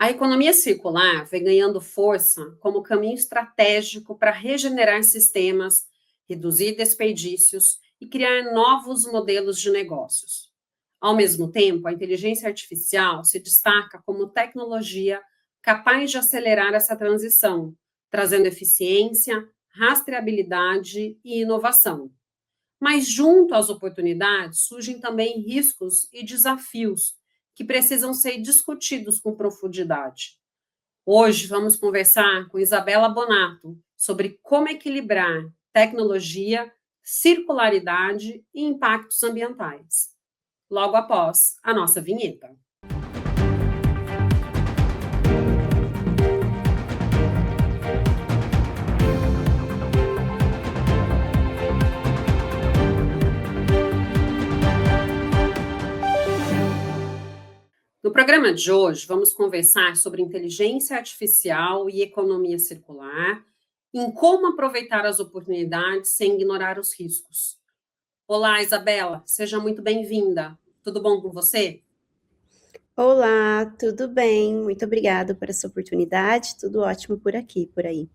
A economia circular vem ganhando força como caminho estratégico para regenerar sistemas, reduzir desperdícios e criar novos modelos de negócios. Ao mesmo tempo, a inteligência artificial se destaca como tecnologia capaz de acelerar essa transição, trazendo eficiência, rastreabilidade e inovação. Mas, junto às oportunidades, surgem também riscos e desafios que precisam ser discutidos com profundidade. Hoje vamos conversar com Isabela Bonato sobre como equilibrar tecnologia, circularidade e impactos ambientais. Logo após a nossa vinheta. No programa de hoje, vamos conversar sobre inteligência artificial e economia circular, em como aproveitar as oportunidades sem ignorar os riscos. Olá, Isabela, seja muito bem-vinda. Tudo bom com você? Olá, tudo bem? Muito obrigada por essa oportunidade. Tudo ótimo por aqui, por aí.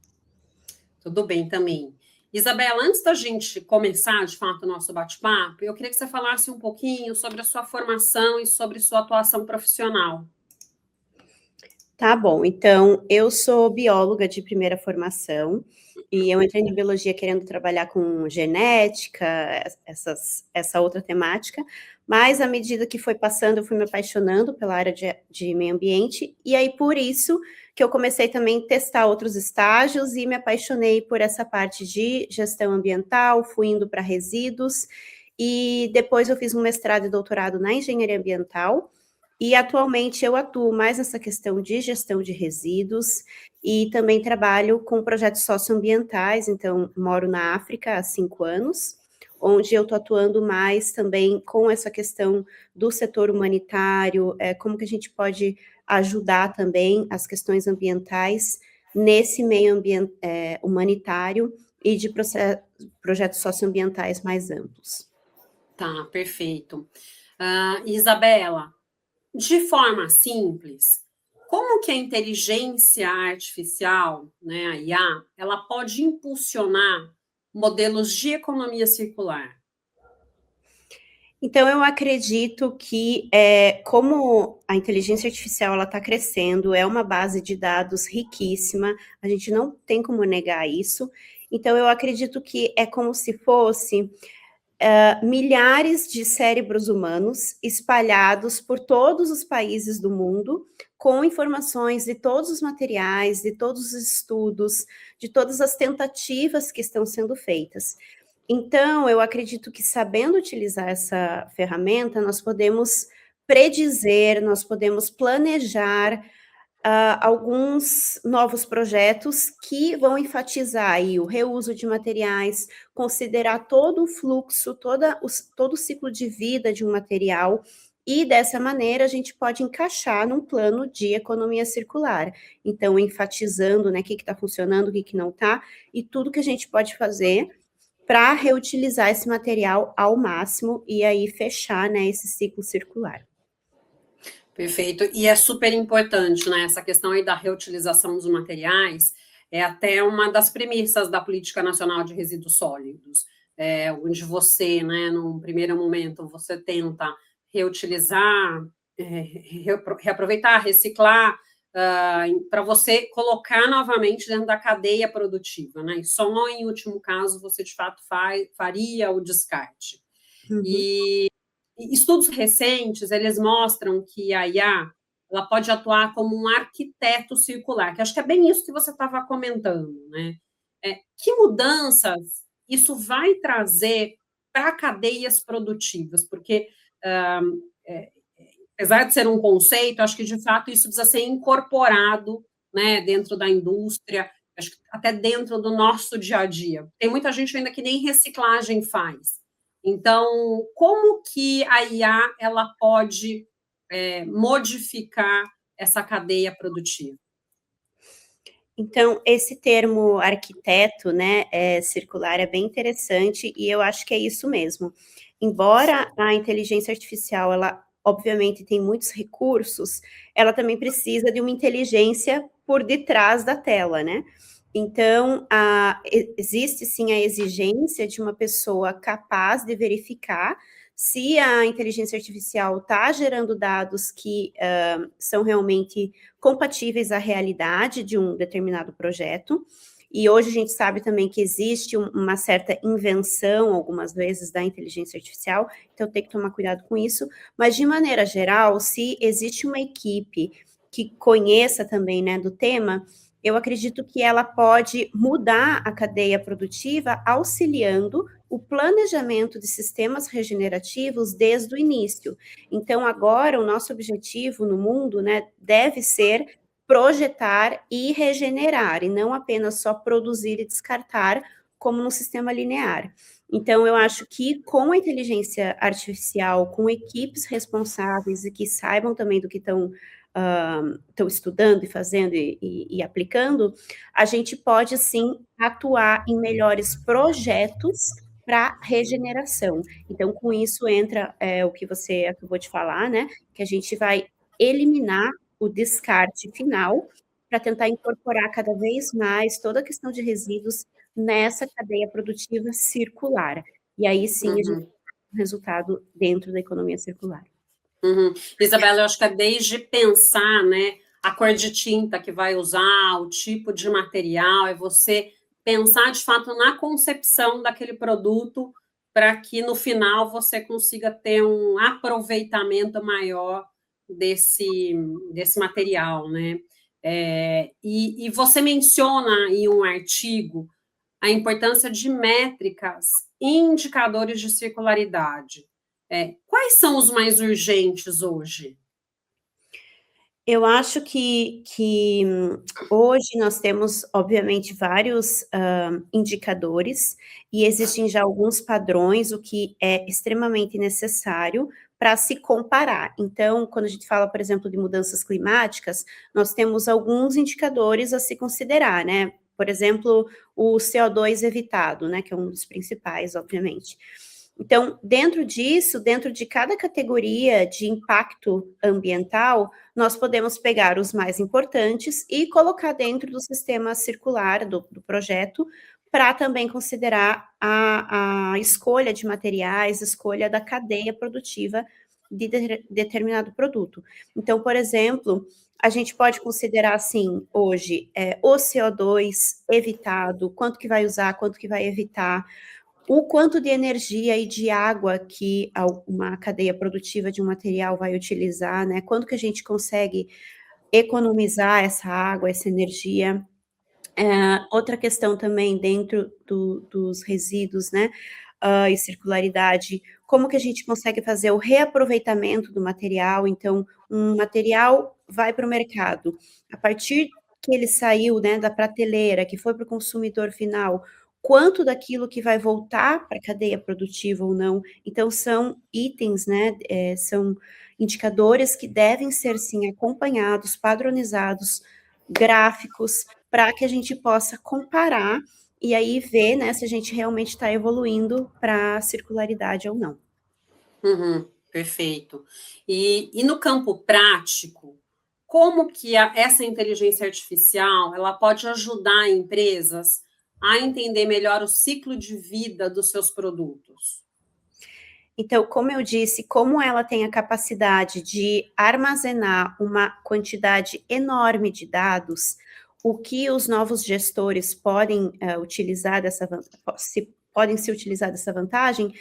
Tudo bem também. Isabela, antes da gente começar, de fato, o nosso bate-papo, eu queria que você falasse um pouquinho sobre a sua formação e sobre sua atuação profissional. Tá bom, então eu sou bióloga de primeira formação e eu entrei em biologia querendo trabalhar com genética, essa outra temática, mas à medida que foi passando, eu fui me apaixonando pela área de meio ambiente, e aí por isso que eu comecei também a testar outros estágios e me apaixonei por essa parte de gestão ambiental, fui indo para resíduos, e depois eu fiz um mestrado e doutorado na engenharia ambiental. E atualmente eu atuo mais nessa questão de gestão de resíduos e também trabalho com projetos socioambientais, então moro na África há 5 anos, onde eu estou atuando mais também com essa questão do setor humanitário, como que a gente pode ajudar também as questões ambientais nesse meio humanitário e de projetos socioambientais mais amplos. Tá, perfeito. Isabela, de forma simples, como que a inteligência artificial, né, a IA, ela pode impulsionar modelos de economia circular? Então, eu acredito que, como a inteligência artificial ela está crescendo, é uma base de dados riquíssima, a gente não tem como negar isso. Então, eu acredito que é como se fosse milhares de cérebros humanos espalhados por todos os países do mundo, com informações de todos os materiais, de todos os estudos, de todas as tentativas que estão sendo feitas. Então, eu acredito que sabendo utilizar essa ferramenta, nós podemos predizer, nós podemos planejar alguns novos projetos que vão enfatizar aí o reuso de materiais, considerar todo o fluxo, todo o ciclo de vida de um material, e dessa maneira a gente pode encaixar num plano de economia circular. Então, enfatizando, né, o que está funcionando, o que não está, e tudo que a gente pode fazer para reutilizar esse material ao máximo e aí fechar, né, esse ciclo circular. Perfeito. E é super importante, né? Essa questão aí da reutilização dos materiais é até uma das premissas da Política Nacional de Resíduos Sólidos, onde você, né, num primeiro momento, você tenta reutilizar, reaproveitar, reciclar, para você colocar novamente dentro da cadeia produtiva, né? E só em último caso você de fato faria o descarte. Uhum. E estudos recentes, eles mostram que a IA, ela pode atuar como um arquiteto circular, que acho que é bem isso que você estava comentando, né? Que mudanças isso vai trazer para cadeias produtivas? Porque, apesar de ser um conceito, acho que, de fato, isso precisa ser incorporado, né, dentro da indústria, acho que até dentro do nosso dia a dia. Tem muita gente ainda que nem reciclagem faz. Então, como que a IA ela pode modificar essa cadeia produtiva? Então, esse termo arquiteto, né, circular é bem interessante e eu acho que é isso mesmo. Embora a inteligência artificial ela obviamente tem muitos recursos, ela também precisa de uma inteligência por detrás da tela, né? Então, existe sim a exigência de uma pessoa capaz de verificar se a inteligência artificial está gerando dados que são realmente compatíveis à realidade de um determinado projeto. E hoje a gente sabe também que existe uma certa invenção, algumas vezes, da inteligência artificial, então tem que tomar cuidado com isso. Mas, de maneira geral, se existe uma equipe que conheça também, né, do tema, eu acredito que ela pode mudar a cadeia produtiva, auxiliando o planejamento de sistemas regenerativos desde o início. Então, agora, o nosso objetivo no mundo, né, deve ser projetar e regenerar, e não apenas só produzir e descartar, como no sistema linear. Então, eu acho que com a inteligência artificial, com equipes responsáveis e que saibam também do que estão estudando e fazendo e aplicando, a gente pode, sim, atuar em melhores projetos para regeneração. Então, com isso entra o que você acabou de falar, né? Que a gente vai eliminar o descarte final para tentar incorporar cada vez mais toda a questão de resíduos nessa cadeia produtiva circular. E aí sim a gente tem um resultado dentro da economia circular. Isabela, eu acho que é desde pensar, né, a cor de tinta que vai usar, o tipo de material, é você pensar de fato na concepção daquele produto para que no final você consiga ter um aproveitamento maior desse material, né? E você menciona em um artigo a importância de métricas e indicadores de circularidade. Quais são os mais urgentes hoje? Eu acho que hoje nós temos, obviamente, vários indicadores e existem já alguns padrões, o que é extremamente necessário para se comparar. Então, quando a gente fala, por exemplo, de mudanças climáticas, nós temos alguns indicadores a se considerar, né? Por exemplo, o CO2 evitado, né? Que é um dos principais, obviamente. Então, dentro disso, dentro de cada categoria de impacto ambiental, nós podemos pegar os mais importantes e colocar dentro do sistema circular do projeto, para também considerar a escolha de materiais, escolha da cadeia produtiva de determinado produto. Então, por exemplo, a gente pode considerar, assim, hoje, o CO2 evitado, quanto que vai usar, quanto que vai evitar, o quanto de energia e de água que uma cadeia produtiva de um material vai utilizar, né? Quanto que a gente consegue economizar essa água, essa energia. Outra questão também dentro dos resíduos, né? E circularidade, como que a gente consegue fazer o reaproveitamento do material. Então, um material vai para o mercado, a partir que ele saiu, né, da prateleira, que foi para o consumidor final, quanto daquilo que vai voltar para a cadeia produtiva ou não. Então, são itens, né, são indicadores que devem ser, sim, acompanhados, padronizados, gráficos, para que a gente possa comparar e aí ver, né, se a gente realmente está evoluindo para a circularidade ou não. Perfeito. E no campo prático, como que essa inteligência artificial ela pode ajudar empresas a entender melhor o ciclo de vida dos seus produtos? Então, como eu disse, como ela tem a capacidade de armazenar uma quantidade enorme de dados, o que os novos gestores podem utilizar podem se utilizar dessa vantagem,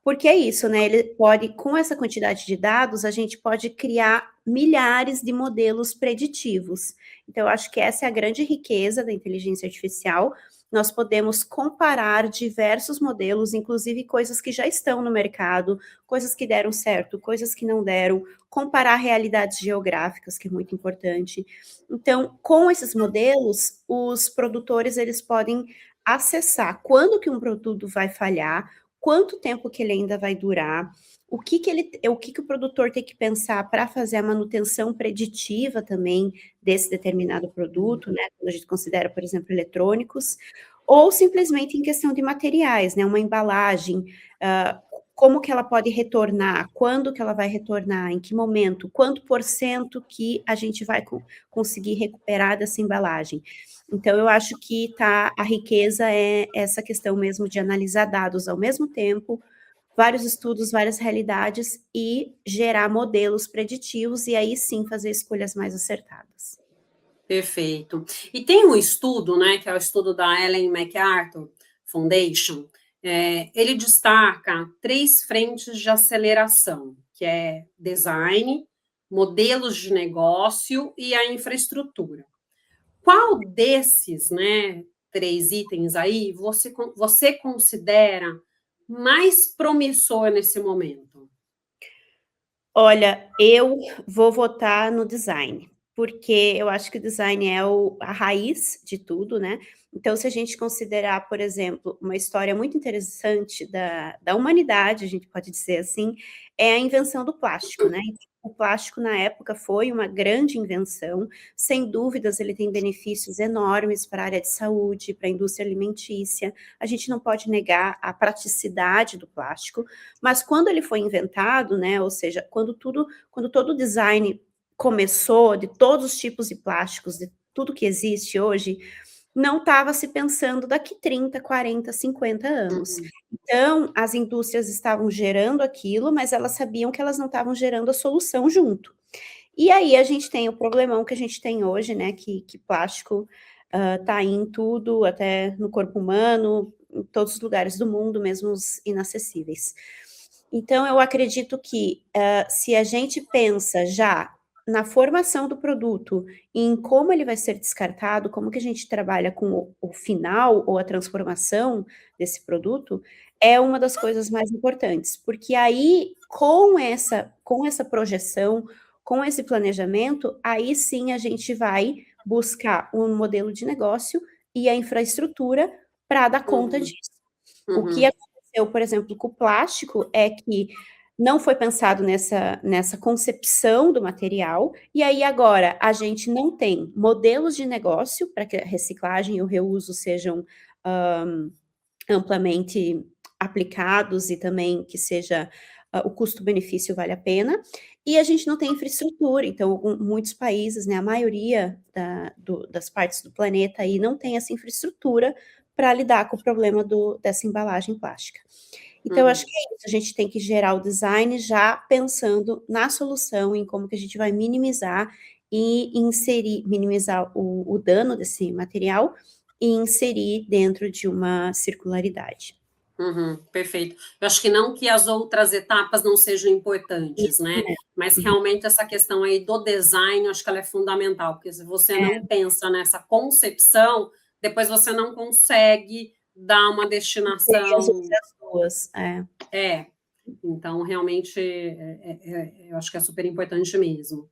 porque é isso, né? Ele pode, com essa quantidade de dados, a gente pode criar milhares de modelos preditivos. Então, eu acho que essa é a grande riqueza da inteligência artificial. Nós podemos comparar diversos modelos, inclusive coisas que já estão no mercado, coisas que deram certo, coisas que não deram, comparar realidades geográficas, que é muito importante. Então, com esses modelos, os produtores eles podem acessar quando que um produto vai falhar, quanto tempo que ele ainda vai durar, o que o produtor tem que pensar para fazer a manutenção preditiva também desse determinado produto, né? Quando a gente considera, por exemplo, eletrônicos, ou simplesmente em questão de materiais, né? Uma embalagem, como que ela pode retornar, quando que ela vai retornar, em que momento, quanto por cento que a gente vai conseguir recuperar dessa embalagem. Então, eu acho que a riqueza é essa questão mesmo de analisar dados ao mesmo tempo, vários estudos, várias realidades e gerar modelos preditivos e aí sim fazer escolhas mais acertadas. Perfeito. E tem um estudo, né, que é o estudo da Ellen MacArthur Foundation, ele destaca 3 frentes de aceleração, que é design, modelos de negócio e a infraestrutura. Qual desses, né, 3 itens aí, você considera mais promissor nesse momento? Olha, eu vou votar no design, porque eu acho que o design é a raiz de tudo, né. Então se a gente considerar, por exemplo, uma história muito interessante da humanidade, a gente pode dizer assim, é a invenção do plástico, né. O plástico na época foi uma grande invenção, sem dúvidas ele tem benefícios enormes para a área de saúde, para a indústria alimentícia, a gente não pode negar a praticidade do plástico, mas quando ele foi inventado, né, ou seja, quando todo o design começou, de todos os tipos de plásticos, de tudo que existe hoje, não estava se pensando daqui 30, 40, 50 anos. Uhum, Então, as indústrias estavam gerando aquilo, mas elas sabiam que elas não estavam gerando a solução junto. E aí a gente tem o problemão que a gente tem hoje, né, que plástico, tá em tudo, até no corpo humano, em todos os lugares do mundo, mesmo os inacessíveis. Então eu acredito que, se a gente pensa já na formação do produto, e em como ele vai ser descartado, como que a gente trabalha com o final ou a transformação desse produto, é uma das coisas mais importantes, porque aí com essa projeção, com esse planejamento, aí sim a gente vai buscar um modelo de negócio e a infraestrutura para dar conta uhum, disso. O que uhum, aconteceu, por exemplo, com o plástico é que não foi pensado nessa concepção do material, e aí agora a gente não tem modelos de negócio para que a reciclagem e o reuso sejam, hã, amplamente aplicados e também que seja, o custo-benefício vale a pena, e a gente não tem infraestrutura, então muitos países, né, a maioria das partes do planeta aí não tem essa infraestrutura para lidar com o problema dessa embalagem plástica. Então eu acho uhum. que é isso, a gente tem que gerar o design já pensando na solução, em como que a gente vai minimizar e minimizar o dano desse material e inserir dentro de uma circularidade. Uhum, perfeito. Eu acho que não que as outras etapas não sejam importantes, Isso né, mesmo. mas Uhum. realmente essa questão aí do design, eu acho que ela é fundamental, porque se você É, não pensa nessa concepção, depois você não consegue dar uma seria as destinação. outras 2. É. É, então realmente, eu acho que é super importante mesmo.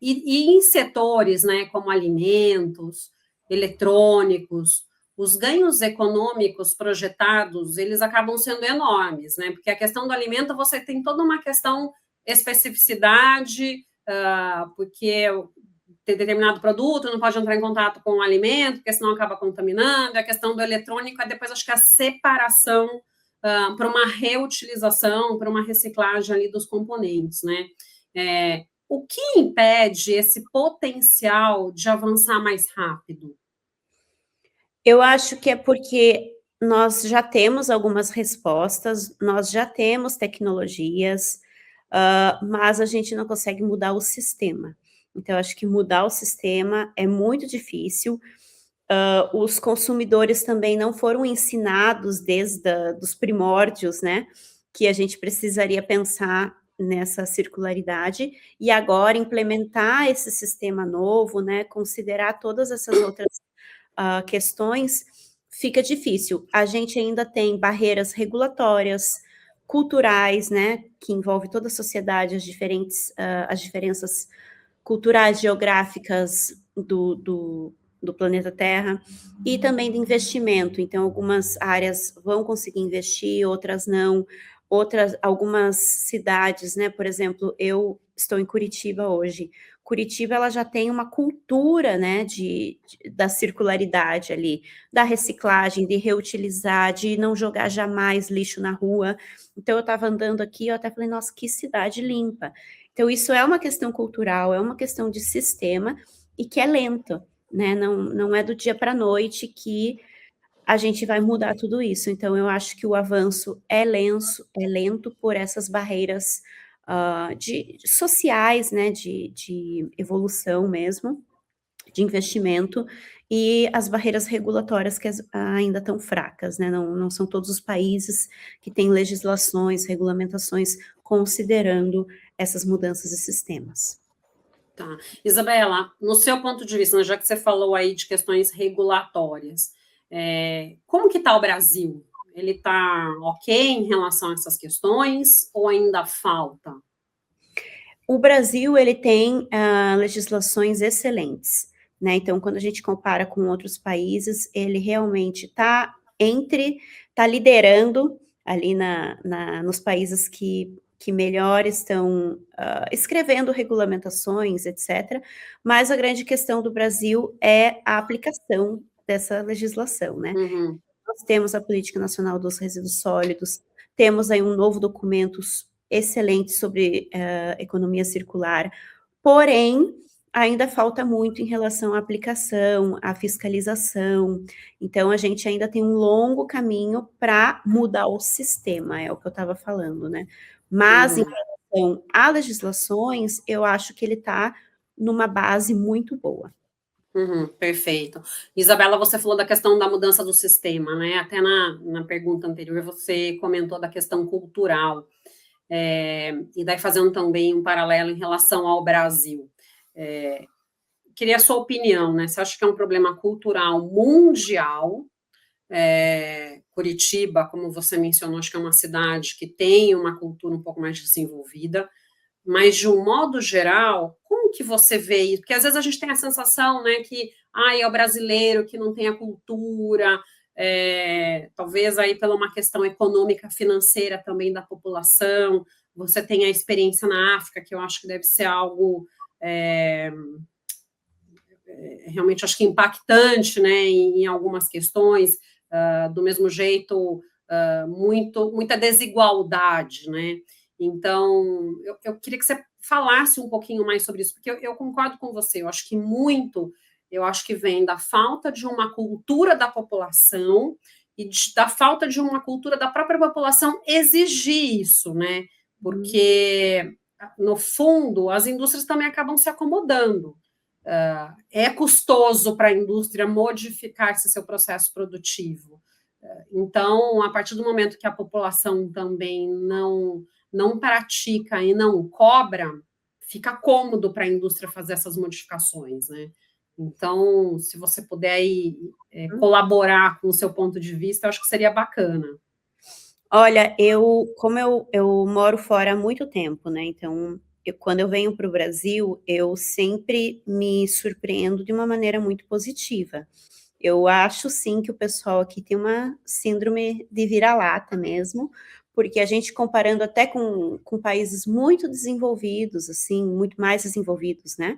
E em setores, né, como alimentos, eletrônicos, os ganhos econômicos projetados, eles acabam sendo enormes, né, porque a questão do alimento você tem toda uma questão especificidade, porque ter determinado produto não pode entrar em contato com o alimento, porque senão acaba contaminando, e a questão do eletrônico é depois, acho que a separação para uma reutilização, para uma reciclagem ali dos componentes, né? O que impede esse potencial de avançar mais rápido? Eu acho que é porque nós já temos algumas respostas, nós já temos tecnologias, mas a gente não consegue mudar o sistema. Então eu acho que mudar o sistema é muito difícil. Os consumidores também não foram ensinados desde dos primórdios, né, que a gente precisaria pensar nessa circularidade, e agora implementar esse sistema novo, né, considerar todas essas outras, questões, fica difícil. A gente ainda tem barreiras regulatórias, culturais, né, que envolve toda a sociedade, as diferenças culturais, geográficas do planeta Terra, e também de investimento. Então, algumas áreas vão conseguir investir, outras não. Algumas cidades, né, por exemplo, eu estou em Curitiba hoje. Curitiba ela já tem uma cultura, né, da circularidade ali, da reciclagem, de reutilizar, de não jogar jamais lixo na rua. Então eu estava andando aqui, eu até falei, nossa, que cidade limpa. Então isso é uma questão cultural, é uma questão de sistema e que é lento, né? Não é do dia para a noite que a gente vai mudar tudo isso. Então, eu acho que o avanço é lento por essas barreiras sociais, né, de evolução mesmo, de investimento, e as barreiras regulatórias que ainda estão fracas, né? Não são todos os países que têm legislações, regulamentações considerando essas mudanças de sistemas. Tá. Isabela, no seu ponto de vista, né, já que você falou aí de questões regulatórias, como que está o Brasil? Ele está ok em relação a essas questões ou ainda falta? O Brasil, ele tem legislações excelentes, né? Então, quando a gente compara com outros países, ele realmente está liderando ali nos países que melhor estão escrevendo regulamentações, etc. Mas a grande questão do Brasil é a aplicação dessa legislação, né? Uhum. Nós temos a Política Nacional dos Resíduos Sólidos, temos aí um novo documento excelente sobre economia circular, porém, ainda falta muito em relação à aplicação, à fiscalização, então a gente ainda tem um longo caminho para mudar o sistema, é o que eu estava falando, né? Mas, em relação a legislações, eu acho que ele está numa base muito boa. Perfeito. Isabela, você falou da questão da mudança do sistema, né? Até na pergunta anterior você comentou da questão cultural, e daí fazendo também um paralelo em relação ao Brasil. Queria a sua opinião, né? Você acha que é um problema cultural mundial? Curitiba, como você mencionou, acho que é uma cidade que tem uma cultura um pouco mais desenvolvida, mas de um modo geral, como que você vê isso? Porque às vezes a gente tem a sensação, né, que é o brasileiro que não tem a cultura, talvez aí pela uma questão econômica, financeira também da população, você tem a experiência na África, que eu acho que deve ser algo realmente acho que impactante, né, em algumas questões, do mesmo jeito, muita desigualdade, né? Então, eu queria que você falasse um pouquinho mais sobre isso, porque eu concordo com você, eu acho que vem da falta de uma cultura da população e da falta de uma cultura da própria população exigir isso, né? Porque, no fundo, as indústrias também acabam se acomodando. É custoso para a indústria modificar esse seu processo produtivo. Então, a partir do momento que a população também não pratica e não cobra, fica cômodo para a indústria fazer essas modificações, né? Então, se você puder aí, colaborar com o seu ponto de vista, eu acho que seria bacana. Olha, como eu moro fora há muito tempo, né? Então, quando eu venho para o Brasil, eu sempre me surpreendo de uma maneira muito positiva. Eu acho sim que o pessoal aqui tem uma síndrome de vira-lata mesmo, porque a gente comparando até com países muito desenvolvidos, assim, muito mais desenvolvidos, né?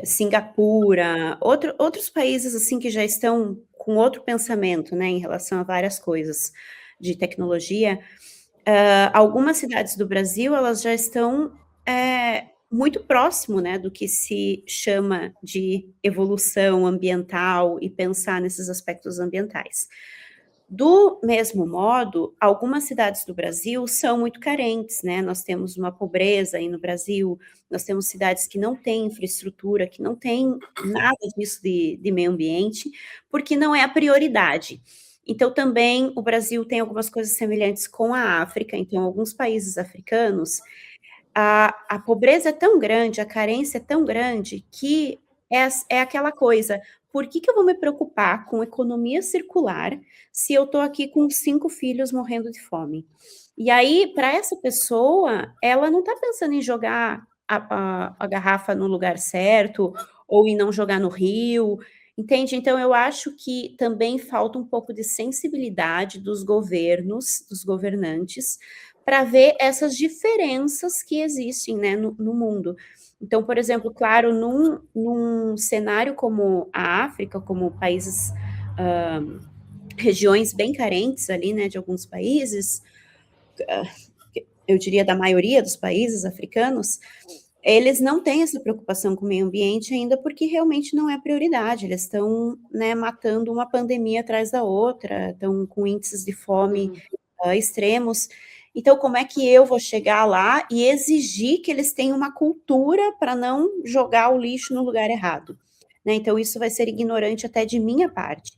Singapura, outros países assim que já estão com outro pensamento, né, em relação a várias coisas de tecnologia, algumas cidades do Brasil, elas já estão muito próximo, né, do que se chama de evolução ambiental e pensar nesses aspectos ambientais. Do mesmo modo, algumas cidades do Brasil são muito carentes, né? Nós temos uma pobreza aí no Brasil, nós temos cidades que não têm infraestrutura, que não têm nada disso de meio ambiente, porque não é a prioridade. Então, também o Brasil tem algumas coisas semelhantes com a África, então, alguns países africanos, a pobreza é tão grande, a carência é tão grande, que é aquela coisa, por que eu vou me preocupar com economia circular se eu estou aqui com 5 filhos morrendo de fome? E aí, para essa pessoa, ela não está pensando em jogar a garrafa no lugar certo, ou em não jogar no rio, entende? Então, eu acho que também falta um pouco de sensibilidade dos governos, dos governantes, para ver essas diferenças que existem, né, no mundo. Então, por exemplo, claro, num cenário como a África, como países, regiões bem carentes ali, né, de alguns países, eu diria da maioria dos países africanos, eles não têm essa preocupação com o meio ambiente ainda, porque realmente não é prioridade. Eles estão, né, matando uma pandemia atrás da outra, estão com índices de fome extremos. Então, como é que eu vou chegar lá e exigir que eles tenham uma cultura para não jogar o lixo no lugar errado? Né? Então, isso vai ser ignorante até de minha parte.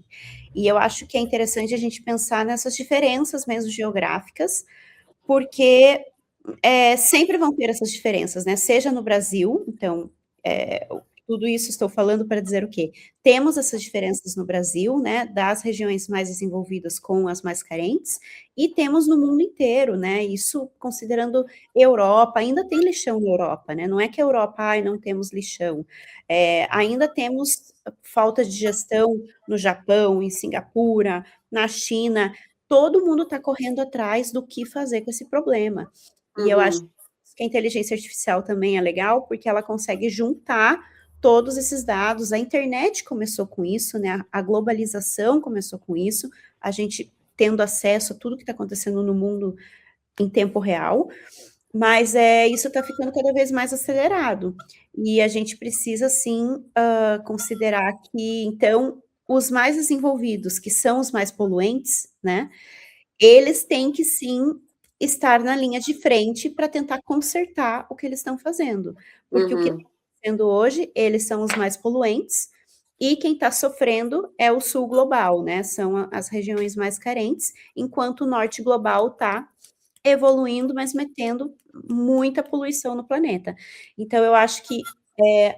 E eu acho que é interessante a gente pensar nessas diferenças mesmo geográficas, porque sempre vão ter essas diferenças, né? Seja no Brasil, então, tudo isso estou falando para dizer o quê? Temos essas diferenças no Brasil, né? Das regiões mais desenvolvidas com as mais carentes, e temos no mundo inteiro, né? Isso considerando Europa, ainda tem lixão na Europa, né? Não é que a Europa, ai, não temos lixão. Ainda temos falta de gestão no Japão, em Singapura, na China. Todo mundo está correndo atrás do que fazer com esse problema. E eu acho que a inteligência artificial também é legal, porque ela consegue juntar todos esses dados. A internet começou com isso, né? A globalização começou com isso, a gente tendo acesso a tudo que está acontecendo no mundo em tempo real, mas isso está ficando cada vez mais acelerado. E a gente precisa, sim, considerar que, então, os mais desenvolvidos, que são os mais poluentes, né? Eles têm que, sim, estar na linha de frente para tentar consertar o que eles estão fazendo. Porque o que está acontecendo hoje, eles são os mais poluentes, e quem está sofrendo é o sul global, né? São as regiões mais carentes, enquanto o norte global está evoluindo, mas metendo muita poluição no planeta. Então, eu acho que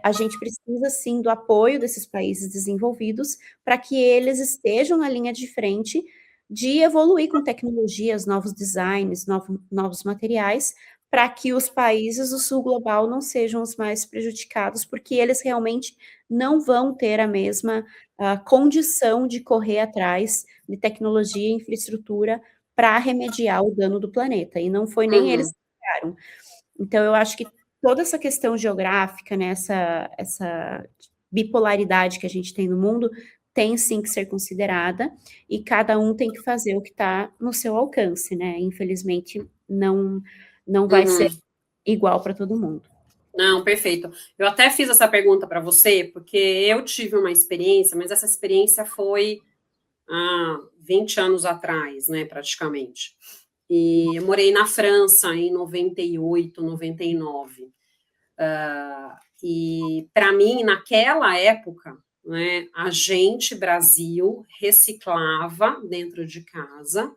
a gente precisa, sim, do apoio desses países desenvolvidos para que eles estejam na linha de frente de evoluir com tecnologias, novos designs, novos materiais, para que os países do sul global não sejam os mais prejudicados, porque eles realmente não vão ter a mesma condição de correr atrás de tecnologia e infraestrutura para remediar o dano do planeta, e não foi nem eles que criaram. Então, eu acho que toda essa questão geográfica, né, essa bipolaridade que a gente tem no mundo, tem sim que ser considerada, e cada um tem que fazer o que está no seu alcance, né? Infelizmente, não vai ser igual para todo mundo. Não, perfeito. Eu até fiz essa pergunta para você, porque eu tive uma experiência, mas essa experiência foi há 20 anos atrás, né, praticamente. E eu morei na França em 98, 99. E para mim, naquela época, né, a gente, Brasil, reciclava dentro de casa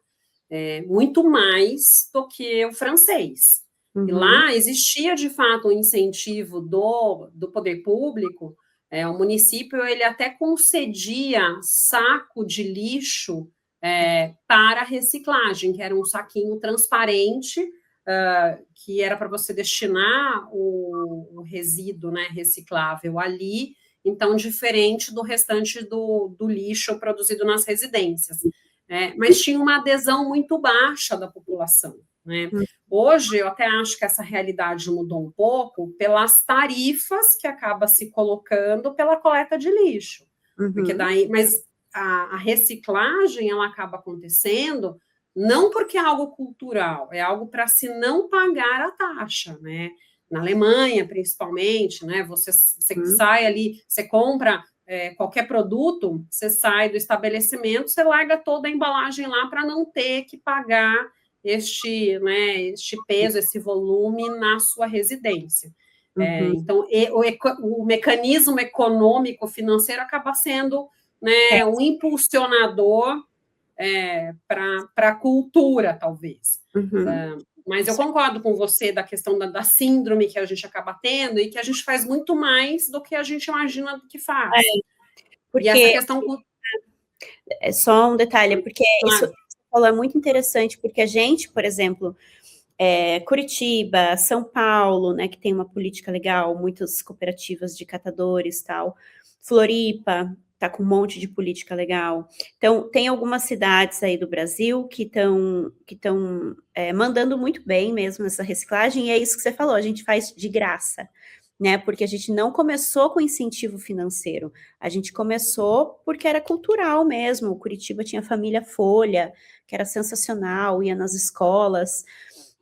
muito mais do que o francês. E lá existia, de fato, um incentivo do poder público. O município ele até concedia saco de lixo para reciclagem, que era um saquinho transparente, que era para você destinar o resíduo, né, reciclável ali, então diferente do restante do lixo produzido nas residências. Mas tinha uma adesão muito baixa da população. Né? Hoje, eu até acho que essa realidade mudou um pouco pelas tarifas que acaba se colocando pela coleta de lixo. Porque daí, mas a reciclagem ela acaba acontecendo não porque é algo cultural, é algo para se não pagar a taxa, né? Na Alemanha, principalmente, né? Você sai ali, você compra qualquer produto, você sai do estabelecimento, você larga toda a embalagem lá para não ter que pagar este peso, esse volume na sua residência. Então, o mecanismo econômico financeiro acaba sendo, né, um impulsionador para a cultura, talvez. Mas eu concordo com você da questão da síndrome que a gente acaba tendo e que a gente faz muito mais do que a gente imagina que faz. Porque e essa questão... É só um detalhe, porque isso é muito interessante, porque a gente, por exemplo, Curitiba, São Paulo, né, que tem uma política legal, muitas cooperativas de catadores, tal. Floripa está com um monte de política legal. Então, tem algumas cidades aí do Brasil que estão mandando muito bem mesmo essa reciclagem, e é isso que você falou, a gente faz de graça, né? Porque a gente não começou com incentivo financeiro, a gente começou porque era cultural mesmo. O Curitiba tinha família Folha, que era sensacional, ia nas escolas.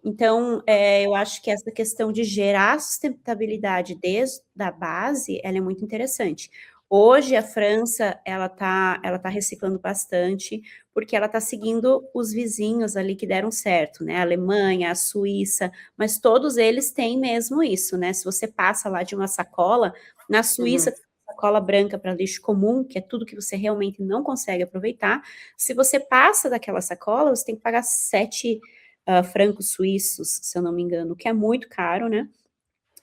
Então, eu acho que essa questão de gerar sustentabilidade desde a base, ela é muito interessante. Hoje, a França, ela tá reciclando bastante, porque ela está seguindo os vizinhos ali que deram certo, né? A Alemanha, a Suíça, mas todos eles têm mesmo isso, né? Se você passa lá de uma sacola, na Suíça, Uhum. tem uma sacola branca para lixo comum, que é tudo que você realmente não consegue aproveitar. Se você passa daquela sacola, você tem que pagar 7 francos suíços, se eu não me engano, que é muito caro, né?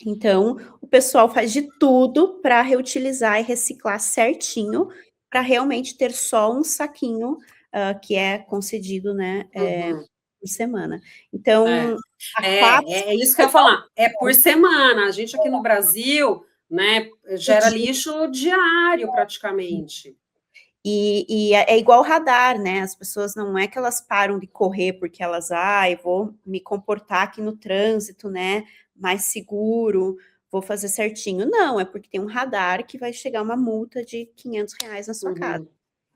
Então, o pessoal faz de tudo para reutilizar e reciclar certinho, para realmente ter só um saquinho que é concedido, né, Uhum. por semana. É. Então, a É isso que eu ia falar. É por semana. A gente aqui no Brasil, né, gera lixo diário praticamente. E é igual radar, né? As pessoas não é que elas param de correr porque elas, eu vou me comportar aqui no trânsito, né? Mais seguro, vou fazer certinho. Não, é porque tem um radar que vai chegar uma multa de R$ 500 na sua casa. Uhum.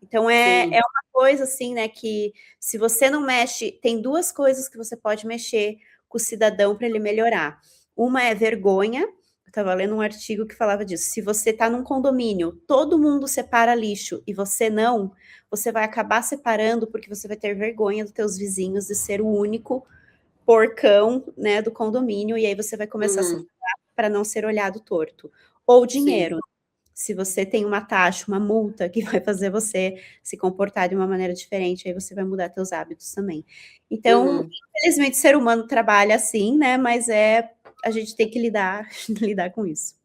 Então é Sim. uma coisa assim, né? Que se você não mexe, tem duas coisas que você pode mexer com o cidadão para ele melhorar. Uma é vergonha. Eu estava lendo um artigo que falava disso. Se você está num condomínio, todo mundo separa lixo e você não, você vai acabar separando porque você vai ter vergonha dos teus vizinhos de ser o único porcão, né, do condomínio, e aí você vai começar a Uhum. separar para não ser olhado torto. Ou Sim. dinheiro. Se você tem uma taxa, uma multa que vai fazer você se comportar de uma maneira diferente, aí você vai mudar teus hábitos também. Então, Uhum. infelizmente, o ser humano trabalha assim, né? Mas a gente tem que lidar, lidar com isso.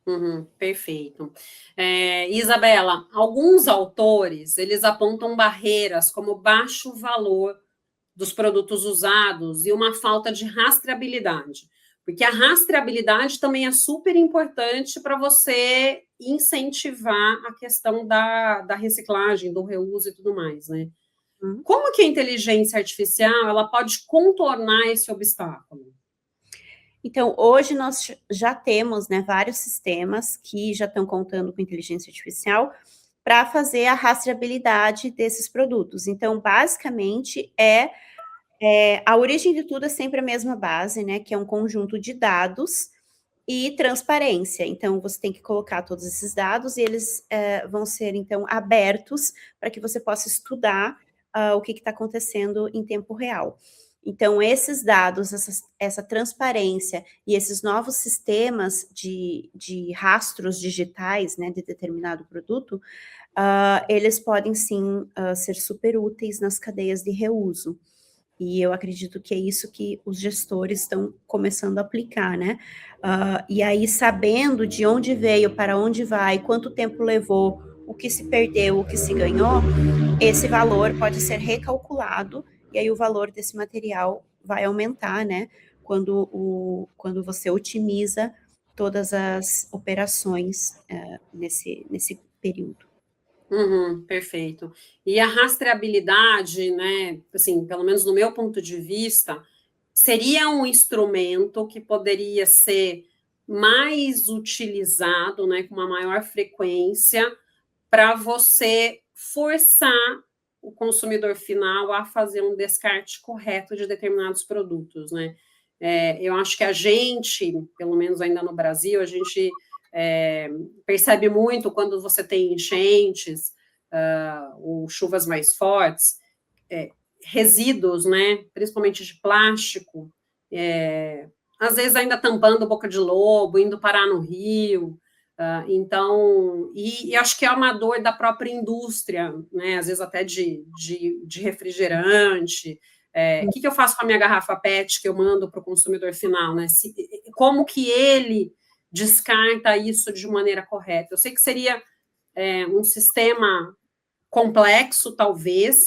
Uhum, perfeito. Isabela, alguns autores, eles apontam barreiras como baixo valor dos produtos usados e uma falta de rastreabilidade, porque a rastreabilidade também é super importante para você incentivar a questão da reciclagem, do reuso e tudo mais, né? Hum. Como que a inteligência artificial ela pode contornar esse obstáculo? Então, hoje nós já temos, né, vários sistemas que já estão contando com inteligência artificial para fazer a rastreabilidade desses produtos. Então, basicamente, a origem de tudo é sempre a mesma base, né, que é um conjunto de dados e transparência. Então, você tem que colocar todos esses dados e eles vão ser, então, abertos para que você possa estudar o que está acontecendo em tempo real. Então, esses dados, essa transparência e esses novos sistemas de rastros digitais, né, de determinado produto, eles podem sim ser super úteis nas cadeias de reuso. E eu acredito que é isso que os gestores estão começando a aplicar, né? E aí, sabendo de onde veio, para onde vai, quanto tempo levou, o que se perdeu, o que se ganhou, esse valor pode ser recalculado, e aí o valor desse material vai aumentar, né? Quando você otimiza todas as operações nesse período. Uhum, perfeito. E a rastreabilidade, né, assim, pelo menos no meu ponto de vista, seria um instrumento que poderia ser mais utilizado, né, com uma maior frequência, para você forçar o consumidor final a fazer um descarte correto de determinados produtos, né? Eu acho que a gente, pelo menos ainda no Brasil, a gente percebe muito quando você tem enchentes ou chuvas mais fortes, resíduos, né, principalmente de plástico, às vezes ainda tampando boca de lobo, indo parar no rio. Então, e acho que é uma dor da própria indústria, né, às vezes até de refrigerante. Que eu faço com a minha garrafa PET que eu mando para o consumidor final, né? Como que ele descarta isso de maneira correta? Eu sei que seria um sistema complexo, talvez,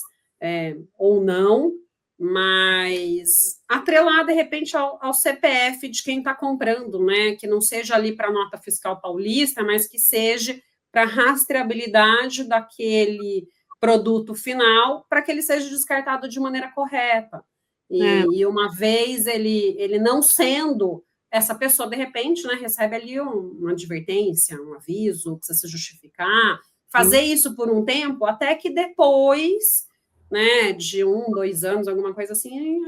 ou não, mas atrelar, de repente, ao CPF de quem está comprando, né? Que não seja ali para a nota fiscal paulista, mas que seja para a rastreabilidade daquele produto final, para que ele seja descartado de maneira correta. E uma vez ele não sendo, essa pessoa, de repente, né, recebe ali uma advertência, um aviso, precisa se justificar, fazer isso por um tempo, até que depois, né, de 1, 2 anos, alguma coisa assim,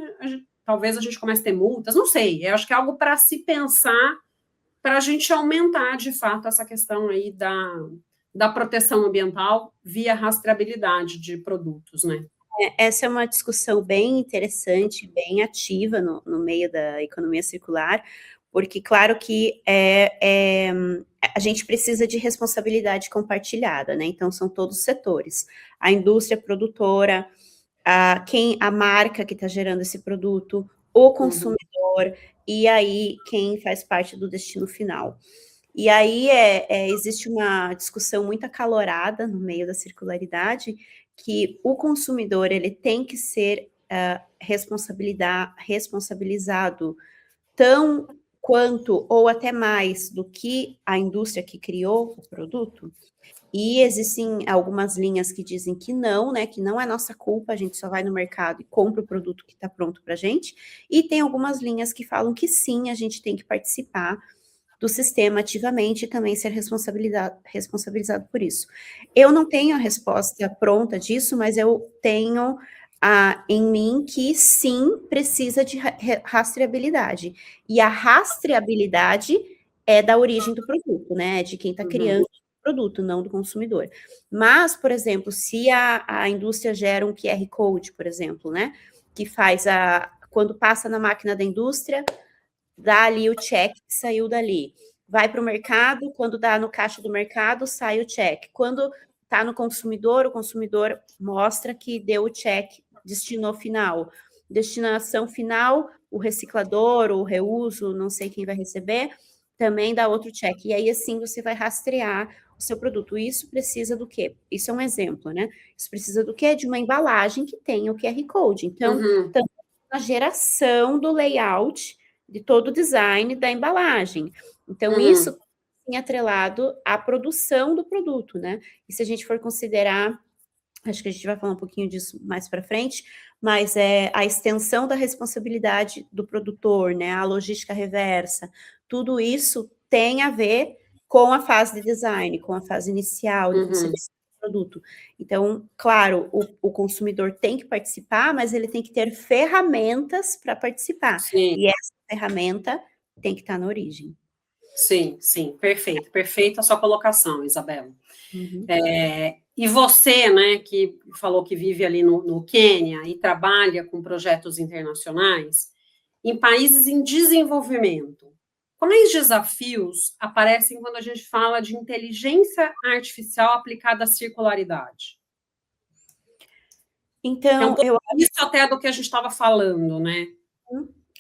talvez a gente comece a ter multas, não sei, eu acho que é algo para se pensar, para a gente aumentar, de fato, essa questão aí da proteção ambiental via rastreabilidade de produtos, né? Essa é uma discussão bem interessante, bem ativa no meio da economia circular, porque, claro que a gente precisa de responsabilidade compartilhada, né? Então, são todos os setores. A indústria produtora, a marca que está gerando esse produto, o consumidor, e aí quem faz parte do destino final. E aí existe uma discussão muito acalorada no meio da circularidade, que o consumidor ele tem que ser responsabilizado tão quanto ou até mais do que a indústria que criou o produto. E existem algumas linhas que dizem que não, né? Que não é nossa culpa, a gente só vai no mercado e compra o produto que está pronto para a gente. E tem algumas linhas que falam que sim, a gente tem que participar do sistema ativamente e também ser responsabilizado por isso. Eu não tenho a resposta pronta disso, mas eu tenho em mim que sim precisa de rastreabilidade. E a rastreabilidade é da origem do produto, né? De quem está criando o produto, não do consumidor. Mas, por exemplo, se a indústria gera um QR Code, por exemplo, né? Que faz quando passa na máquina da indústria, dá ali o check que saiu dali. Vai para o mercado, quando dá no caixa do mercado, sai o check. Quando está no consumidor, o consumidor mostra que deu o check, destinou final. Destinação final, o reciclador, o reuso, não sei quem vai receber, também dá outro check. E aí, assim, você vai rastrear o seu produto. Isso precisa do quê? Isso é um exemplo, né? Isso precisa do quê? De uma embalagem que tenha o QR Code. Então, tanto a geração do layout, de todo o design da embalagem. Então, isso tem atrelado à produção do produto, né? E se a gente for considerar, acho que a gente vai falar um pouquinho disso mais para frente, mas é a extensão da responsabilidade do produtor, né? A logística reversa, tudo isso tem a ver com a fase de design, com a fase inicial de concepção do produto. Então, claro, o consumidor tem que participar, mas ele tem que ter ferramentas para participar. Sim. E essa ferramenta tem que estar na origem. Sim, sim, perfeito, perfeita a sua colocação, Isabela. E você, né, que falou que vive ali no Quênia e trabalha com projetos internacionais, em países em desenvolvimento, quais desafios aparecem quando a gente fala de inteligência artificial aplicada à circularidade? Então, eu acho isso até do que a gente estava falando, né?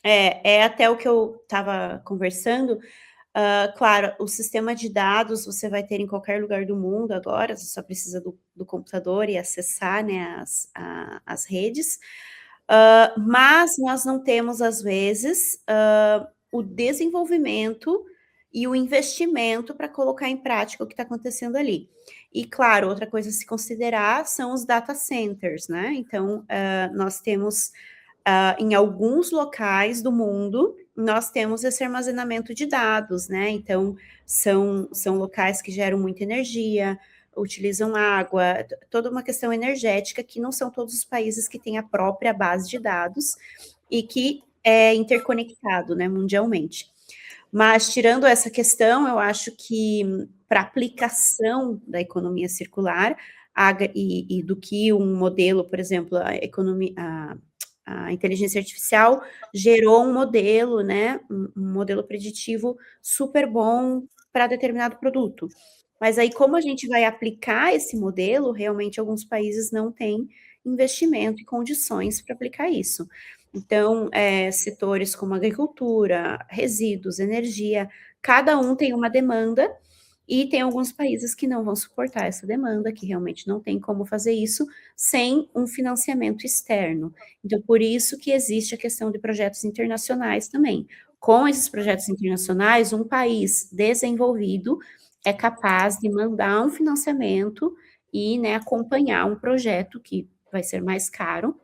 É até o que eu estava conversando. Claro, o sistema de dados você vai ter em qualquer lugar do mundo agora, você só precisa do computador e acessar, né, as redes, mas nós não temos, às vezes, o desenvolvimento e o investimento para colocar em prática o que está acontecendo ali. E, claro, outra coisa a se considerar são os data centers, né? Então, nós temos, em alguns locais do mundo, nós temos esse armazenamento de dados, né? Então, são locais que geram muita energia, utilizam água, toda uma questão energética, que não são todos os países que têm a própria base de dados e que é interconectado, né, mundialmente. Mas, tirando essa questão, eu acho que para aplicação da economia circular e do que um modelo, por exemplo, a inteligência artificial gerou um modelo, né, um modelo preditivo super bom para determinado produto. Mas aí, como a gente vai aplicar esse modelo, realmente alguns países não têm investimento e condições para aplicar isso. Então, setores como agricultura, resíduos, energia, cada um tem uma demanda E tem alguns países que não vão suportar essa demanda, que realmente não tem como fazer isso sem um financiamento externo. Então, por isso que existe a questão de projetos internacionais também. Com esses projetos internacionais, um país desenvolvido é capaz de mandar um financiamento e, né, acompanhar um projeto que vai ser mais caro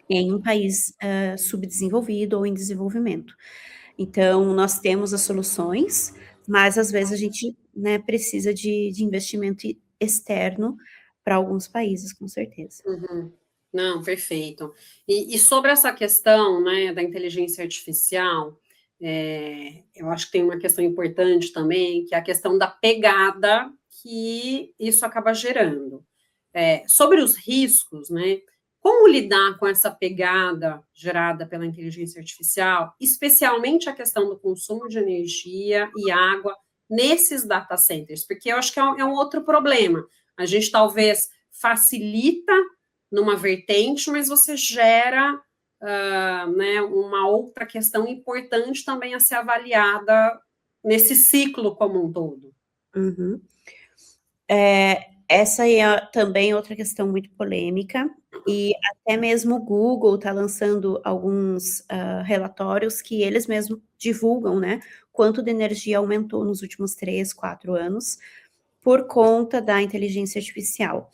em um país subdesenvolvido ou em desenvolvimento. Então, nós temos as soluções, mas às vezes a gente, né, precisa de investimento externo para alguns países, com certeza. Uhum. Não, perfeito. E sobre essa questão, né, da inteligência artificial, eu acho que tem uma questão importante também, que é a questão da pegada que isso acaba gerando. Sobre os riscos, né, como lidar com essa pegada gerada pela inteligência artificial, especialmente a questão do consumo de energia e água nesses data centers, porque eu acho que é um outro problema. A gente talvez facilita numa vertente, mas você gera né, uma outra questão importante também a ser avaliada nesse ciclo como um todo. Uhum. Essa é também outra questão muito polêmica, e até mesmo o Google está lançando alguns relatórios que eles mesmos divulgam, né, quanto de energia aumentou nos últimos 3, 4 anos, por conta da inteligência artificial.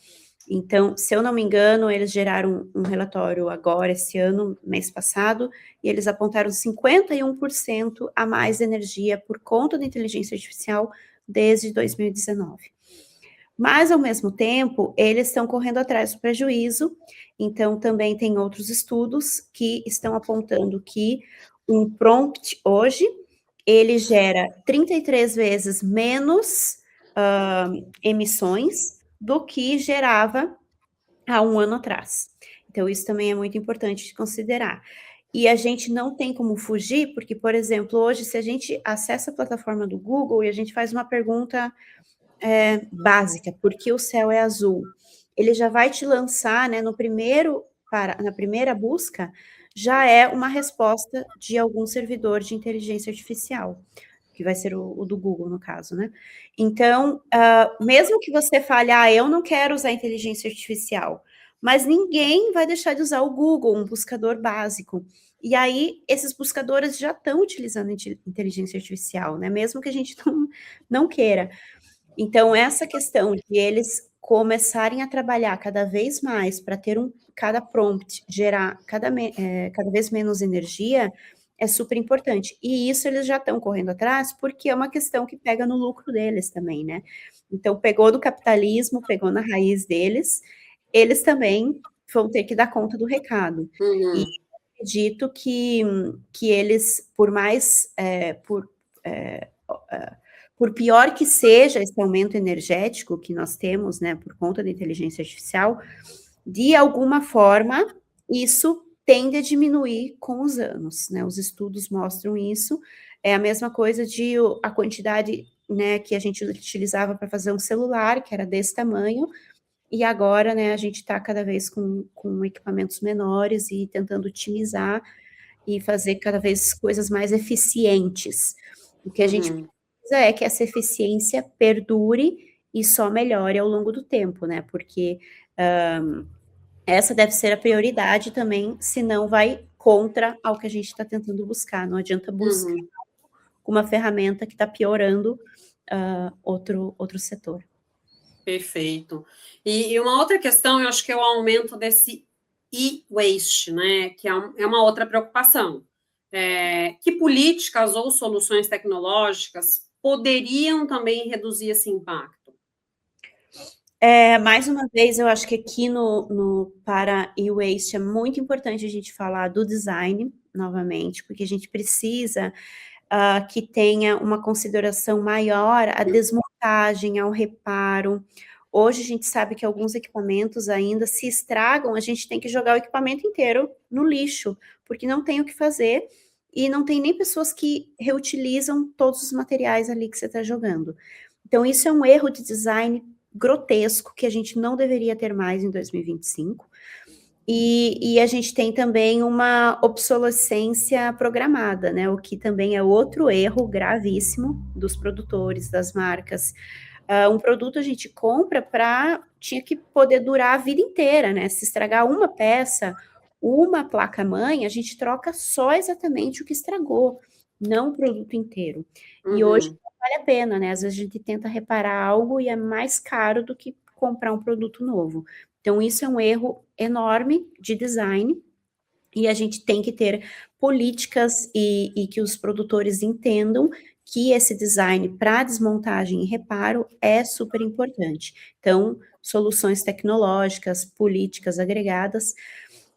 Então, se eu não me engano, eles geraram um relatório agora, esse ano, mês passado, e eles apontaram 51% a mais energia por conta da inteligência artificial desde 2019. Mas, ao mesmo tempo, eles estão correndo atrás do prejuízo, então também tem outros estudos que estão apontando que um prompt hoje, ele gera 33 vezes menos emissões do que gerava há um ano atrás. Então, isso também é muito importante de considerar. E a gente não tem como fugir, porque, por exemplo, hoje, se a gente acessa a plataforma do Google e a gente faz uma pergunta básica, por que o céu é azul? Ele já vai te lançar, né, na primeira busca, já é uma resposta de algum servidor de inteligência artificial, que vai ser o do Google, no caso, né? Então, mesmo que você fale, eu não quero usar inteligência artificial, mas ninguém vai deixar de usar o Google, um buscador básico. E aí, esses buscadores já estão utilizando inteligência artificial, né? Mesmo que a gente não queira. Então, essa questão de eles começarem a trabalhar cada vez mais para ter cada prompt gerar cada vez menos energia é super importante. E isso eles já estão correndo atrás, porque é uma questão que pega no lucro deles também, né? Então, pegou do capitalismo, pegou na raiz deles, eles também vão ter que dar conta do recado. E acredito que eles, por pior que seja esse aumento energético que nós temos, né, por conta da inteligência artificial, de alguma forma, isso tende a diminuir com os anos, né, os estudos mostram isso, é a mesma coisa de a quantidade, né, que a gente utilizava para fazer um celular, que era desse tamanho, e agora, né, a gente está cada vez com equipamentos menores e tentando otimizar e fazer cada vez coisas mais eficientes. O que a gente precisa é que essa eficiência perdure e só melhore ao longo do tempo, né? Porque essa deve ser a prioridade também, senão vai contra ao que a gente está tentando buscar. Não adianta buscar uma ferramenta que está piorando outro setor. Perfeito. E uma outra questão, eu acho que é o aumento desse e-waste, né? Que é uma outra preocupação. Que políticas ou soluções tecnológicas poderiam também reduzir esse impacto? Mais uma vez, eu acho que aqui para e-waste é muito importante a gente falar do design, novamente, porque a gente precisa que tenha uma consideração maior à desmontagem, ao reparo. Hoje a gente sabe que alguns equipamentos ainda se estragam, a gente tem que jogar o equipamento inteiro no lixo, porque não tem o que fazer e não tem nem pessoas que reutilizam todos os materiais ali que você está jogando. Então, isso é um erro de design grotesco que a gente não deveria ter mais em 2025. E a gente tem também uma obsolescência programada, né? O que também é outro erro gravíssimo dos produtores, das marcas. Um produto a gente compra tinha que poder durar a vida inteira, né? Se estragar uma peça, uma placa-mãe, a gente troca só exatamente o que estragou, não o produto inteiro. E hoje Uhum. não vale a pena, né? Às vezes a gente tenta reparar algo e é mais caro do que comprar um produto novo. Então, isso é um erro enorme de design, e a gente tem que ter políticas e que os produtores entendam que esse design para desmontagem e reparo é super importante. Então, soluções tecnológicas, políticas agregadas,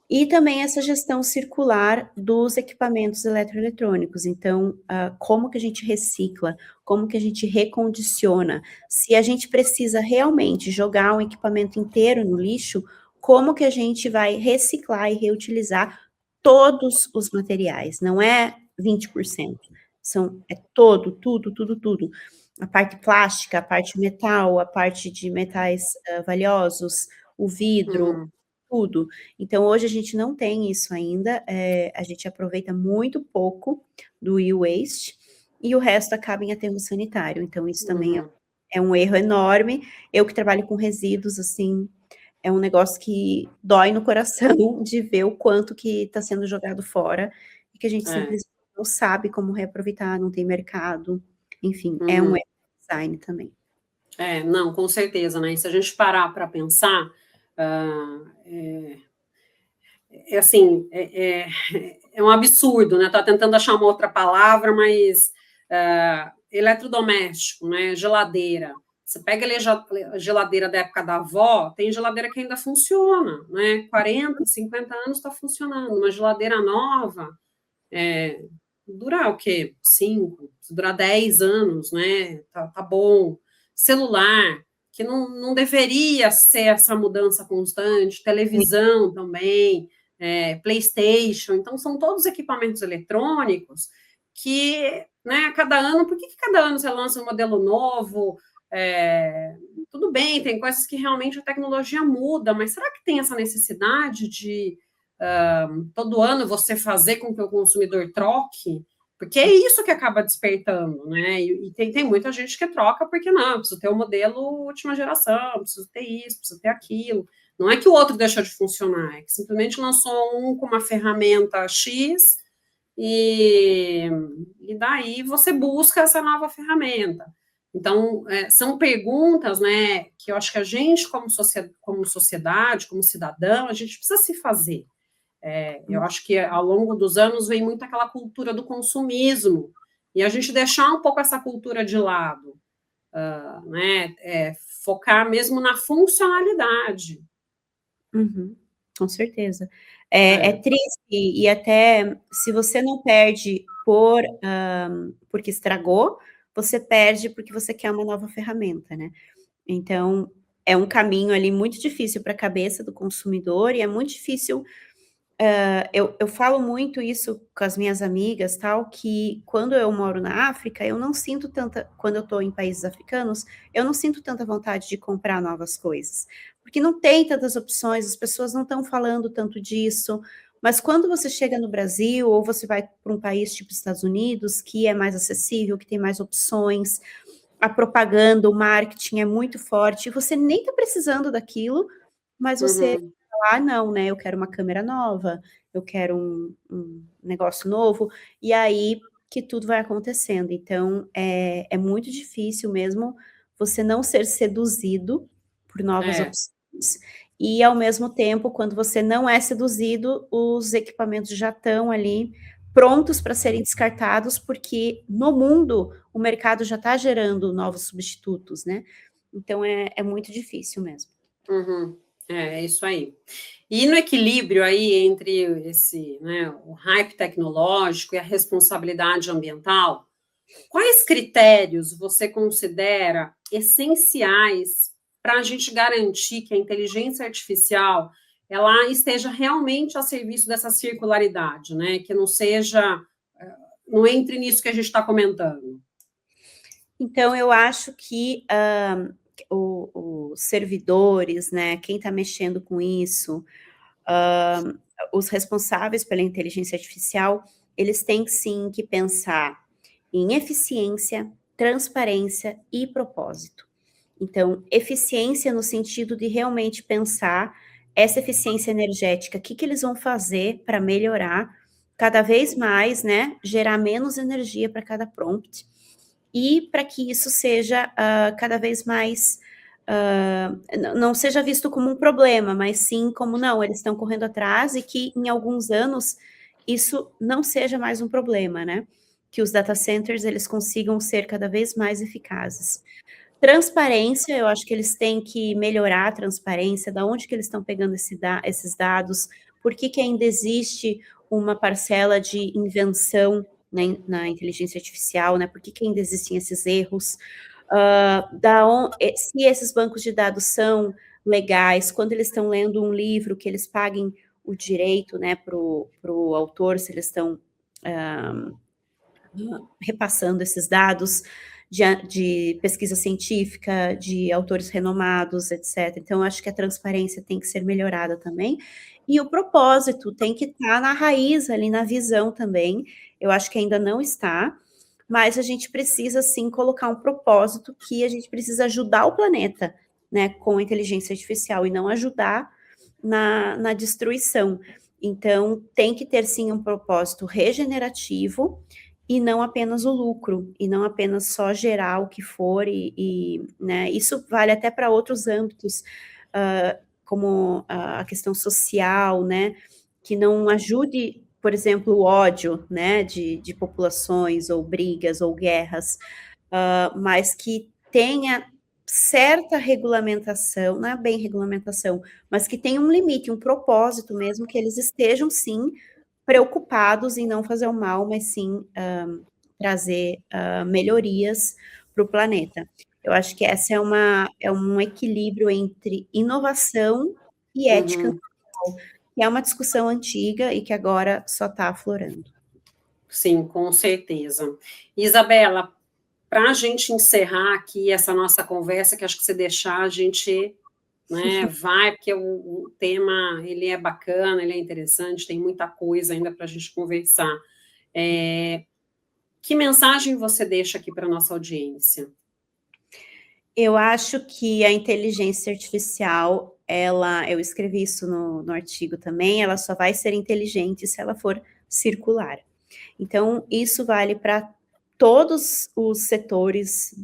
e também essa gestão circular dos equipamentos eletroeletrônicos. Então, como que a gente recicla, como que a gente recondiciona? Se a gente precisa realmente jogar um equipamento inteiro no lixo, como que a gente vai reciclar e reutilizar todos os materiais? Não é 20%, é todo, tudo, tudo, tudo. A parte plástica, a parte metal, a parte de metais valiosos, o vidro, Uhum. tudo. Então, hoje a gente não tem isso ainda, a gente aproveita muito pouco do e-waste, e o resto acaba em aterro sanitário, então isso também Uhum. é um erro enorme. Eu que trabalho com resíduos, assim, é um negócio que dói no coração de ver o quanto que está sendo jogado fora, e que a gente É. simplesmente não sabe como reaproveitar, não tem mercado, enfim, é um Uhum. erro de design também. Não, com certeza, né? E se a gente parar para pensar, ah, assim, é um absurdo, né? Estou tentando achar uma outra palavra, mas eletrodoméstico, né? Geladeira. Você pega ali a geladeira da época da avó, tem geladeira que ainda funciona, né? 40, 50 anos está funcionando. Uma geladeira nova, durar o quê? 5, se durar 10 anos, né? Tá bom. Celular, que não deveria ser essa mudança constante, televisão também, PlayStation, então são todos equipamentos eletrônicos que, né, a cada ano, por que cada ano você lança um modelo novo? Tudo bem, tem coisas que realmente a tecnologia muda, mas será que tem essa necessidade de todo ano você fazer com que o consumidor troque? Porque é isso que acaba despertando, né? E tem muita gente que troca porque não, preciso ter o modelo última geração, preciso ter isso, preciso ter aquilo. Não é que o outro deixou de funcionar, é que simplesmente lançou um com uma ferramenta X e, e daí você busca essa nova ferramenta. Então, são perguntas, né, que eu acho que a gente, como sociedade, como cidadão, a gente precisa se fazer. Eu acho que ao longo dos anos vem muito aquela cultura do consumismo, e a gente deixar um pouco essa cultura de lado, né? Focar mesmo na funcionalidade. Uhum, com certeza. É É, triste, e até se você não perde porque estragou, você perde porque você quer uma nova ferramenta, né. Então, é um caminho ali muito difícil para a cabeça do consumidor, e é muito difícil. Eu falo muito isso com as minhas amigas, tal, que quando eu moro na África, eu não sinto tanta, quando eu estou em países africanos, eu não sinto tanta vontade de comprar novas coisas, porque não tem tantas opções, as pessoas não estão falando tanto disso. Mas quando você chega no Brasil, ou você vai para um país tipo Estados Unidos, que é mais acessível, que tem mais opções, a propaganda, o marketing é muito forte, e você nem está precisando daquilo, mas você uhum, fala: "Ah, não, né, eu quero uma câmera nova, eu quero um negócio novo", e aí que tudo vai acontecendo. Então, é muito difícil mesmo você não ser seduzido por novas é, opções, e ao mesmo tempo, quando você não é seduzido, os equipamentos já estão ali prontos para serem descartados, porque no mundo o mercado já está gerando novos substitutos, né. Então é muito difícil mesmo. uhum, é isso aí. E no equilíbrio aí entre esse, né, o hype tecnológico e a responsabilidade ambiental, quais critérios você considera essenciais para a gente garantir que a inteligência artificial ela esteja realmente a serviço dessa circularidade, né? Que não seja, não entre nisso que a gente está comentando. Então eu acho que, os servidores, né, quem está mexendo com isso, Os responsáveis pela inteligência artificial, eles têm sim que pensar em eficiência, transparência e propósito. Então, eficiência no sentido de realmente pensar essa eficiência energética, o que eles vão fazer para melhorar cada vez mais, né, gerar menos energia para cada prompt, e para que isso seja cada vez mais, não seja visto como um problema, mas sim como, não, eles estão correndo atrás e que em alguns anos isso não seja mais um problema, né, que os data centers, eles consigam ser cada vez mais eficazes. Transparência, eu acho que eles têm que melhorar a transparência, da onde que eles estão pegando esses dados, por que ainda existe uma parcela de invenção na inteligência artificial, né? Por que ainda existem esses erros? Se esses bancos de dados são legais, quando eles estão lendo um livro, que eles paguem o direito, né, para o autor, se eles estão repassando esses dados de pesquisa científica, de autores renomados, etc. Então, acho que a transparência tem que ser melhorada também. E o propósito tem que estar na raiz, ali na visão também. Eu acho que ainda não está, mas a gente precisa, sim, colocar um propósito que a gente precisa ajudar o planeta, né, com a inteligência artificial, e não ajudar na destruição. Então, tem que ter, sim, um propósito regenerativo, e não apenas o lucro, e não apenas só gerar o que for, né, isso vale até para outros âmbitos, como a questão social, né, que não ajude, por exemplo, o ódio, né, de populações, ou brigas, ou guerras, mas que tenha certa regulamentação, não é bem regulamentação, mas que tenha um limite, um propósito mesmo, que eles estejam, sim, preocupados em não fazer o mal, mas sim trazer melhorias para o planeta. Eu acho que essa é um equilíbrio entre inovação e ética, que é uma discussão antiga e que agora só está aflorando. Sim, com certeza. Isabela, para a gente encerrar aqui essa nossa conversa, que acho que você deixar, a gente, né, vai, porque o tema, ele é bacana, ele é interessante, tem muita coisa ainda para a gente conversar. Que mensagem você deixa aqui para a nossa audiência? Eu acho que a inteligência artificial, eu escrevi isso no artigo também, ela só vai ser inteligente se ela for circular. Então, isso vale para todos os setores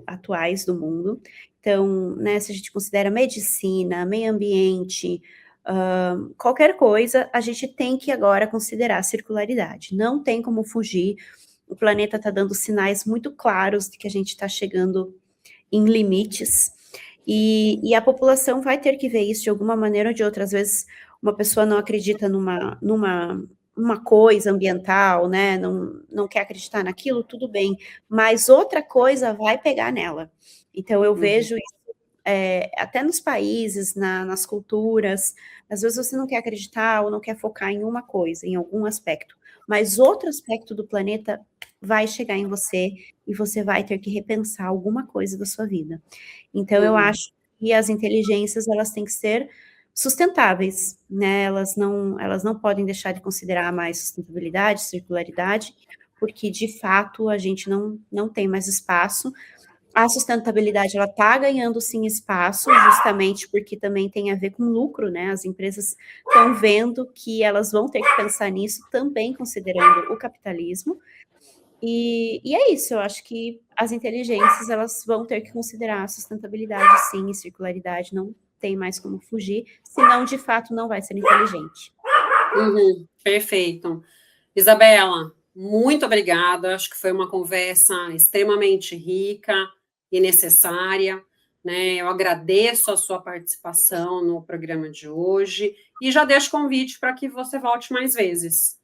atuais do mundo. Então, né, se a gente considera medicina, meio ambiente, qualquer coisa, a gente tem que agora considerar a circularidade. Não tem como fugir. O planeta está dando sinais muito claros de que a gente está chegando em limites, e a população vai ter que ver isso de alguma maneira ou de outra. Às vezes, uma pessoa não acredita numa coisa ambiental, né, não quer acreditar naquilo, tudo bem, mas outra coisa vai pegar nela. Então, eu vejo isso até nos países, nas culturas. Às vezes você não quer acreditar ou não quer focar em uma coisa, em algum aspecto, mas outro aspecto do planeta vai chegar em você, e você vai ter que repensar alguma coisa da sua vida. Então, eu acho que as inteligências, elas têm que ser sustentáveis, né, elas não podem deixar de considerar mais sustentabilidade, circularidade, porque, de fato, a gente não tem mais espaço. A sustentabilidade, ela está ganhando, sim, espaço, justamente porque também tem a ver com lucro, né, as empresas estão vendo que elas vão ter que pensar nisso, também considerando o capitalismo, e é isso. Eu acho que as inteligências, elas vão ter que considerar a sustentabilidade, sim, e circularidade, não tem mais como fugir, senão, de fato, não vai ser inteligente. Perfeito. Isabela, muito obrigada, acho que foi uma conversa extremamente rica e necessária, né? Eu agradeço a sua participação no programa de hoje e já deixo convite para que você volte mais vezes.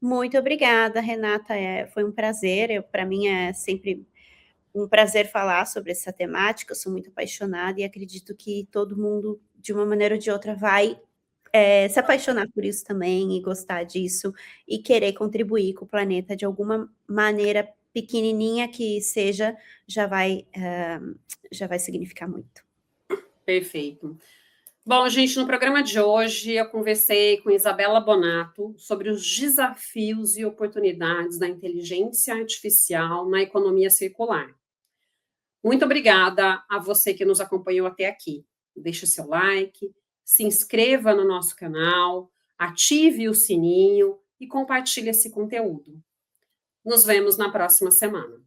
Muito obrigada, Renata, foi um prazer, para mim é sempre um prazer falar sobre essa temática, eu sou muito apaixonada e acredito que todo mundo, de uma maneira ou de outra, vai se apaixonar por isso também, e gostar disso, e querer contribuir com o planeta de alguma maneira pequenininha que seja, já vai significar muito. Perfeito. Bom, gente, no programa de hoje eu conversei com Isabela Bonato sobre os desafios e oportunidades da inteligência artificial na economia circular. Muito obrigada a você que nos acompanhou até aqui. Deixe seu like, se inscreva no nosso canal, ative o sininho e compartilhe esse conteúdo. Nos vemos na próxima semana.